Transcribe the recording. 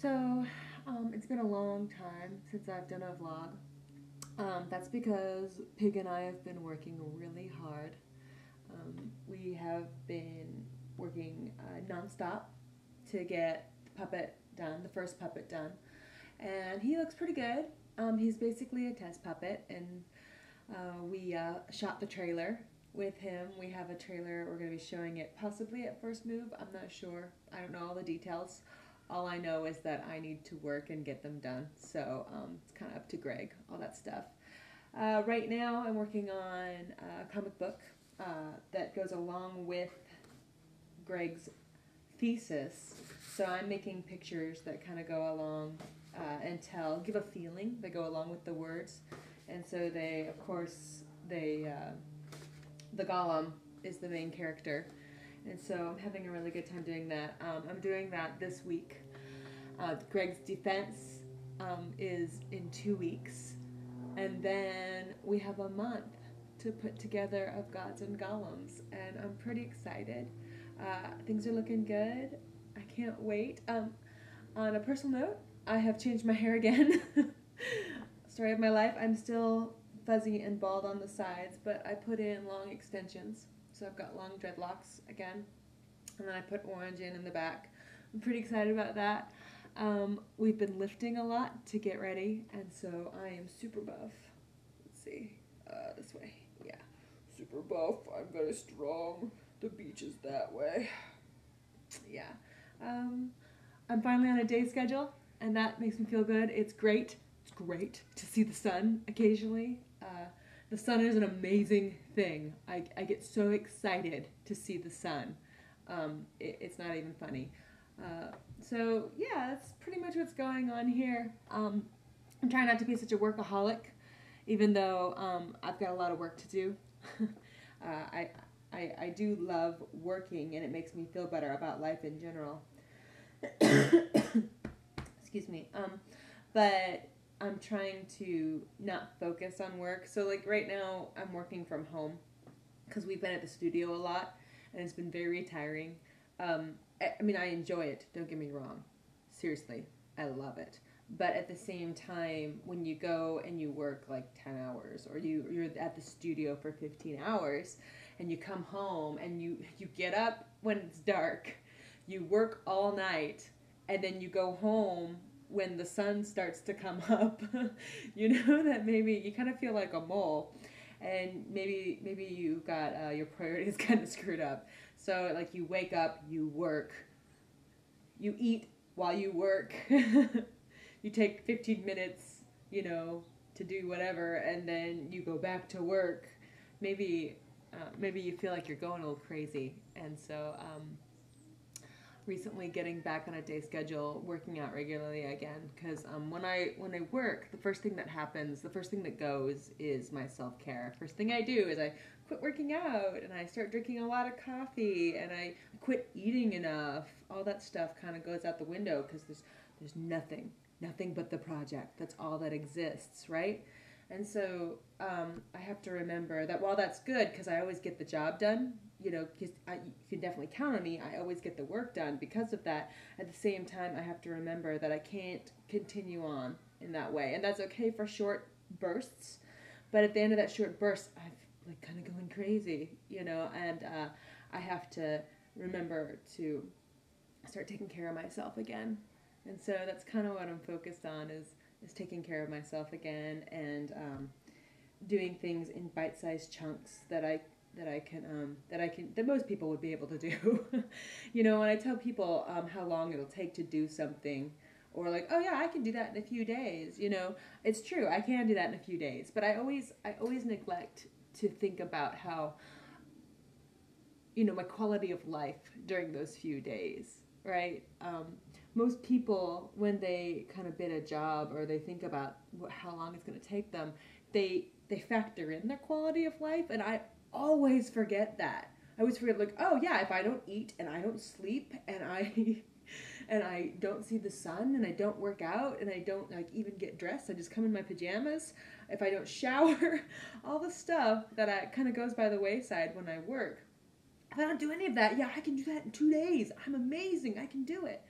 So, it's been a long time since I've done a vlog. That's because Pig and I have been working really hard. We have been working nonstop to get the puppet done, the first puppet done, and he looks pretty good. He's basically a test puppet, and we shot the trailer with him. We have a trailer. We're going to be showing it possibly at first move. I'm not sure. I don't know all the details. All I know is that I need to work and get them done. So it's kind of up to Greg, all that stuff. Right now I'm working on a comic book that goes along with Greg's thesis. So I'm making pictures that kind of go along and give a feeling that go along with the words. And so they, of course, the golem is the main character. And so I'm having a really good time doing that. I'm doing that this week. Greg's defense is in 2 weeks. And then we have a month to put together of gods and golems. And I'm pretty excited. Things are looking good. I can't wait. On a personal note, I have changed my hair again. Story of my life. I'm still fuzzy and bald on the sides, but I put in long extensions. So I've got long dreadlocks again. And then I put orange in the back. I'm pretty excited about that. We've been lifting a lot to get ready, and so I am super buff. Let's see. This way. Yeah. Super buff. I'm very strong. The beach is that way. Yeah. I'm finally on a day schedule, and that makes me feel good. It's great. It's great to see the sun occasionally. The sun is an amazing thing. I get so excited to see the sun. It's not even funny. So yeah, that's pretty much what's going on here. I'm trying not to be such a workaholic, even though I've got a lot of work to do. I do love working, and it makes me feel better about life in general. Excuse me. But I'm trying to not focus on work. So like right now I'm working from home because we've been at the studio a lot and it's been very tiring. I mean, I enjoy it, don't get me wrong. Seriously, I love it. But at the same time, when you go and you work like 10 hours or you're at the studio for 15 hours and you come home and you get up when it's dark, you work all night, and then you go home when the sun starts to come up, you know that maybe you kind of feel like a mole, and maybe you got your priorities kind of screwed up. So like you wake up, you work, you eat while you work, you take 15 minutes, to do whatever, and then you go back to work. Maybe you feel like you're going a little crazy, and so recently getting back on a day schedule, working out regularly again, because when I work, the first thing that happens, the first thing that goes is my self-care. First thing I do is I quit working out, and I start drinking a lot of coffee, and I quit eating enough. All that stuff kind of goes out the window because there's nothing but the project. That's all that exists, right? And so I have to remember that while that's good, because I always get the job done, because you can definitely count on me. I always get the work done because of that. At the same time, I have to remember that I can't continue on in that way. And that's okay for short bursts. But at the end of that short burst, I'm like kind of going crazy, and I have to remember to start taking care of myself again. And so that's kind of what I'm focused on is taking care of myself again, and doing things in bite-sized chunks that most people would be able to do. When I tell people how long it'll take to do something, or like, oh yeah, I can do that in a few days. It's true, I can do that in a few days. But I always neglect to think about how, my quality of life during those few days, right? Most people, when they kind of bid a job or they think about how long it's going to take them, they factor in their quality of life, and I always forget that. I always forget, like, oh yeah, if I don't eat and I don't sleep and I don't see the sun and I don't work out and I don't like even get dressed, I just come in my pajamas, if I don't shower, all the stuff that kind of goes by the wayside when I work. If I don't do any of that, yeah, I can do that in 2 days. I'm amazing. I can do it.